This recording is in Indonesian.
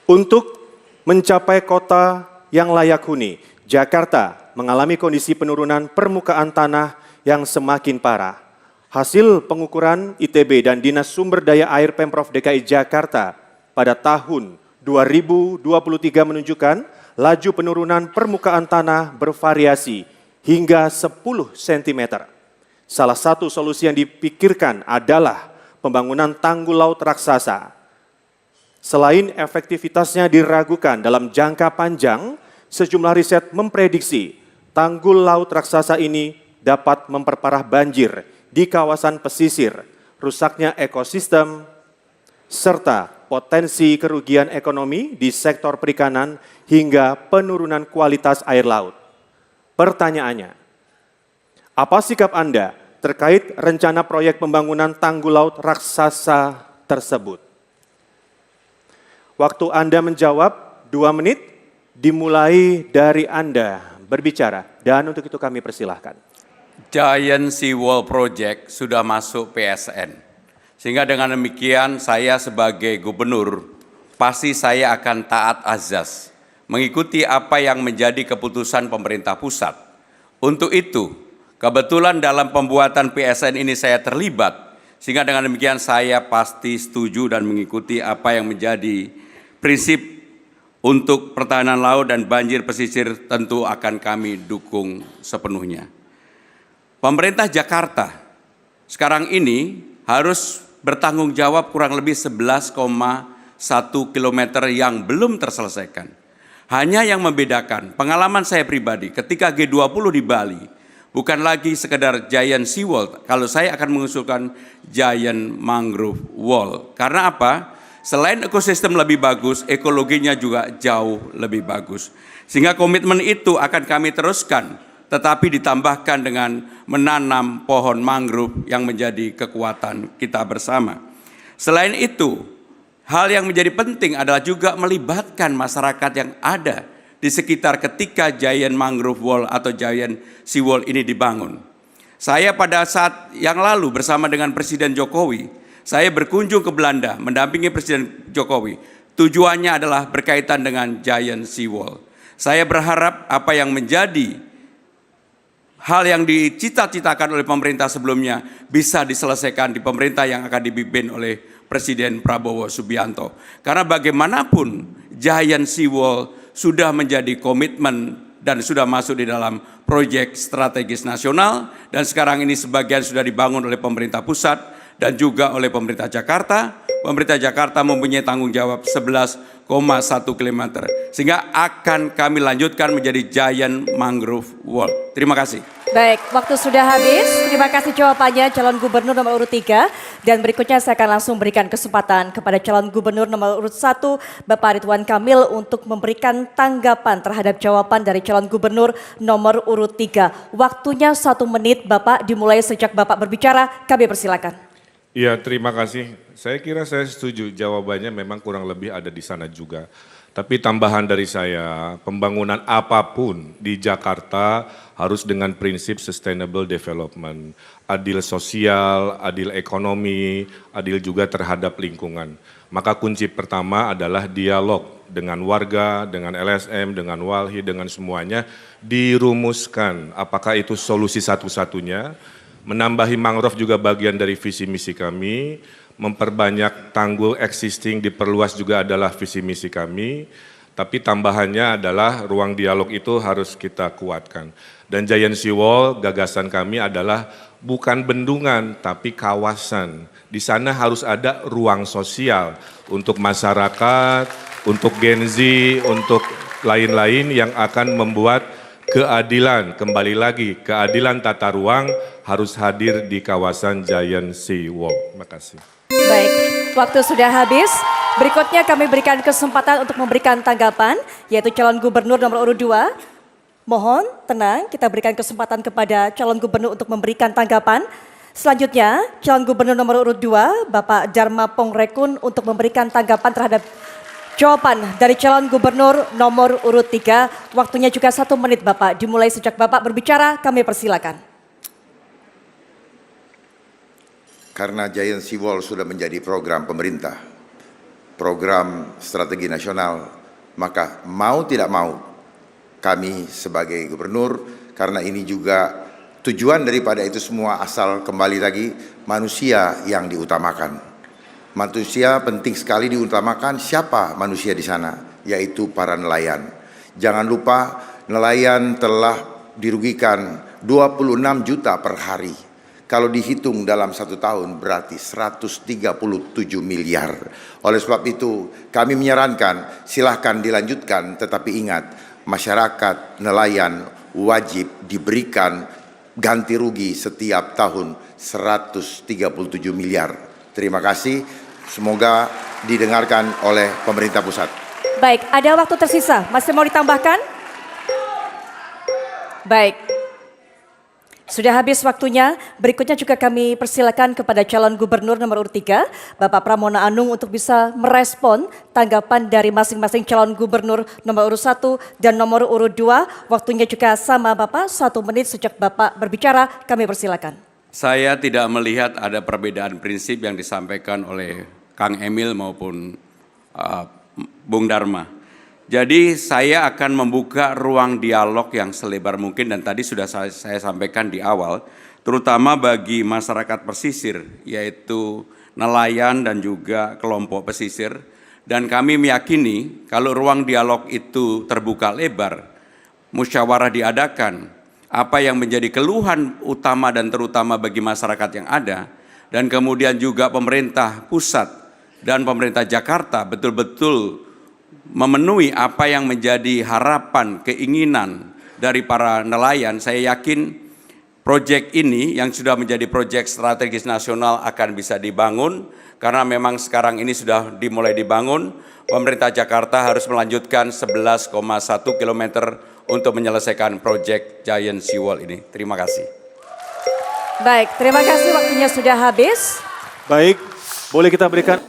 Untuk mencapai kota yang layak huni, Jakarta mengalami kondisi penurunan permukaan tanah yang semakin parah. Hasil pengukuran ITB dan Dinas Sumber Daya Air Pemprov DKI Jakarta pada tahun 2023 menunjukkan laju penurunan permukaan tanah bervariasi hingga 10 cm. Salah satu solusi yang dipikirkan adalah pembangunan tanggul laut raksasa. Selain efektivitasnya diragukan dalam jangka panjang, sejumlah riset memprediksi tanggul laut raksasa ini dapat memperparah banjir di kawasan pesisir, rusaknya ekosistem, serta potensi kerugian ekonomi di sektor perikanan hingga penurunan kualitas air laut. Pertanyaannya, apa sikap Anda terkait rencana proyek pembangunan tanggul laut raksasa tersebut? Waktu Anda menjawab 2 menit dimulai dari Anda berbicara dan untuk itu kami persilahkan. Giant Seawall Project sudah masuk PSN. Sehingga dengan demikian saya sebagai gubernur pasti saya akan taat azas, mengikuti apa yang menjadi keputusan pemerintah pusat. Untuk itu, kebetulan dalam pembuatan PSN ini saya terlibat, sehingga dengan demikian saya pasti setuju dan mengikuti apa yang menjadi prinsip untuk pertahanan laut dan banjir pesisir tentu akan kami dukung sepenuhnya. Pemerintah Jakarta sekarang ini harus bertanggung jawab kurang lebih 11,1 kilometer yang belum terselesaikan. Hanya yang membedakan, pengalaman saya pribadi ketika G20 di Bali, bukan lagi sekedar Giant Seawall, kalau saya akan mengusulkan Giant Mangrove Wall. Karena apa? Selain ekosistem lebih bagus, ekologinya juga jauh lebih bagus. Sehingga komitmen itu akan kami teruskan, tetapi ditambahkan dengan menanam pohon mangrove yang menjadi kekuatan kita bersama. Selain itu, hal yang menjadi penting adalah juga melibatkan masyarakat yang ada di sekitar ketika Giant Mangrove Wall atau Giant Seawall ini dibangun. Saya pada saat yang lalu bersama dengan Presiden Jokowi, saya berkunjung ke Belanda mendampingi Presiden Jokowi. Tujuannya adalah berkaitan dengan Giant Seawall. Saya berharap apa yang menjadi hal yang dicita-citakan oleh pemerintah sebelumnya bisa diselesaikan di pemerintah yang akan dipimpin oleh Presiden Prabowo Subianto. Karena bagaimanapun Giant Seawall sudah menjadi komitmen dan sudah masuk di dalam proyek strategis nasional dan sekarang ini sebagian sudah dibangun oleh pemerintah pusat dan juga oleh pemerintah Jakarta. Pemerintah Jakarta mempunyai tanggung jawab 11,1 km. Sehingga akan kami lanjutkan menjadi Giant Mangrove Wall. Terima kasih. Baik, waktu sudah habis. Terima kasih jawabannya calon gubernur nomor urut 3. Dan berikutnya saya akan langsung berikan kesempatan kepada calon gubernur nomor urut 1, Bapak Ridwan Kamil untuk memberikan tanggapan terhadap jawaban dari calon gubernur nomor urut 3. Waktunya 1 menit, Bapak, dimulai sejak Bapak berbicara. Kami persilakan. Iya, terima kasih. Saya kira saya setuju jawabannya memang kurang lebih ada di sana juga. Tapi tambahan dari saya, pembangunan apapun di Jakarta harus dengan prinsip sustainable development. Adil sosial, adil ekonomi, adil juga terhadap lingkungan. Maka kunci pertama adalah dialog dengan warga, dengan LSM, dengan Walhi, dengan semuanya. Dirumuskan apakah itu solusi satu-satunya. Menambahi mangrove juga bagian dari visi misi kami, memperbanyak tanggul existing diperluas juga adalah visi misi kami, tapi tambahannya adalah ruang dialog itu harus kita kuatkan. Dan Giant Seawall gagasan kami adalah bukan bendungan tapi kawasan. Di sana harus ada ruang sosial untuk masyarakat, untuk Gen Z, untuk lain-lain yang akan membuat keadilan, kembali lagi, keadilan tata ruang harus hadir di kawasan Giant Seawall. Terima kasih. Baik, waktu sudah habis. Berikutnya kami berikan kesempatan untuk memberikan tanggapan, yaitu calon gubernur nomor urut 2. Mohon tenang, kita berikan kesempatan kepada calon gubernur untuk memberikan tanggapan. Selanjutnya, calon gubernur nomor urut 2, Bapak Dharma Pongrekun untuk memberikan tanggapan terhadap jawaban dari calon gubernur nomor urut 3, waktunya juga 1 menit Bapak, dimulai sejak Bapak berbicara, kami persilakan. Karena Giant Seawall sudah menjadi program pemerintah, program strategi nasional, maka mau tidak mau kami sebagai gubernur, karena ini juga tujuan daripada itu semua asal kembali lagi manusia yang diutamakan. Manusia penting sekali diutamakan. Siapa manusia di sana? Yaitu para nelayan. Jangan lupa nelayan telah dirugikan 26 juta per hari. Kalau dihitung dalam 1 tahun berarti 137 miliar. Oleh sebab itu kami menyarankan silahkan dilanjutkan, tetapi ingat masyarakat nelayan wajib diberikan ganti rugi setiap tahun 137 miliar. Terima kasih, semoga didengarkan oleh pemerintah pusat. Baik, ada waktu tersisa, masih mau ditambahkan? Baik. Sudah habis waktunya, berikutnya juga kami persilakan kepada calon gubernur nomor urut 3, Bapak Pramono Anung untuk bisa merespon tanggapan dari masing-masing calon gubernur nomor urut 1 dan nomor urut 2. Waktunya juga sama Bapak, 1 menit sejak Bapak berbicara, kami persilakan. Saya tidak melihat ada perbedaan prinsip yang disampaikan oleh Kang Emil maupun Bung Dharma. Jadi saya akan membuka ruang dialog yang selebar mungkin dan tadi sudah saya sampaikan di awal, terutama bagi masyarakat pesisir, yaitu nelayan dan juga kelompok pesisir. Dan kami meyakini kalau ruang dialog itu terbuka lebar, musyawarah diadakan, apa yang menjadi keluhan utama dan terutama bagi masyarakat yang ada, dan kemudian juga pemerintah pusat dan pemerintah Jakarta betul-betul memenuhi apa yang menjadi harapan, keinginan dari para nelayan. Saya yakin proyek ini yang sudah menjadi proyek strategis nasional akan bisa dibangun, karena memang sekarang ini sudah dimulai dibangun. Pemerintah Jakarta harus melanjutkan 11,1 km untuk menyelesaikan proyek Giant Seawall ini. Terima kasih. Baik, terima kasih, waktunya sudah habis. Baik, boleh kita berikan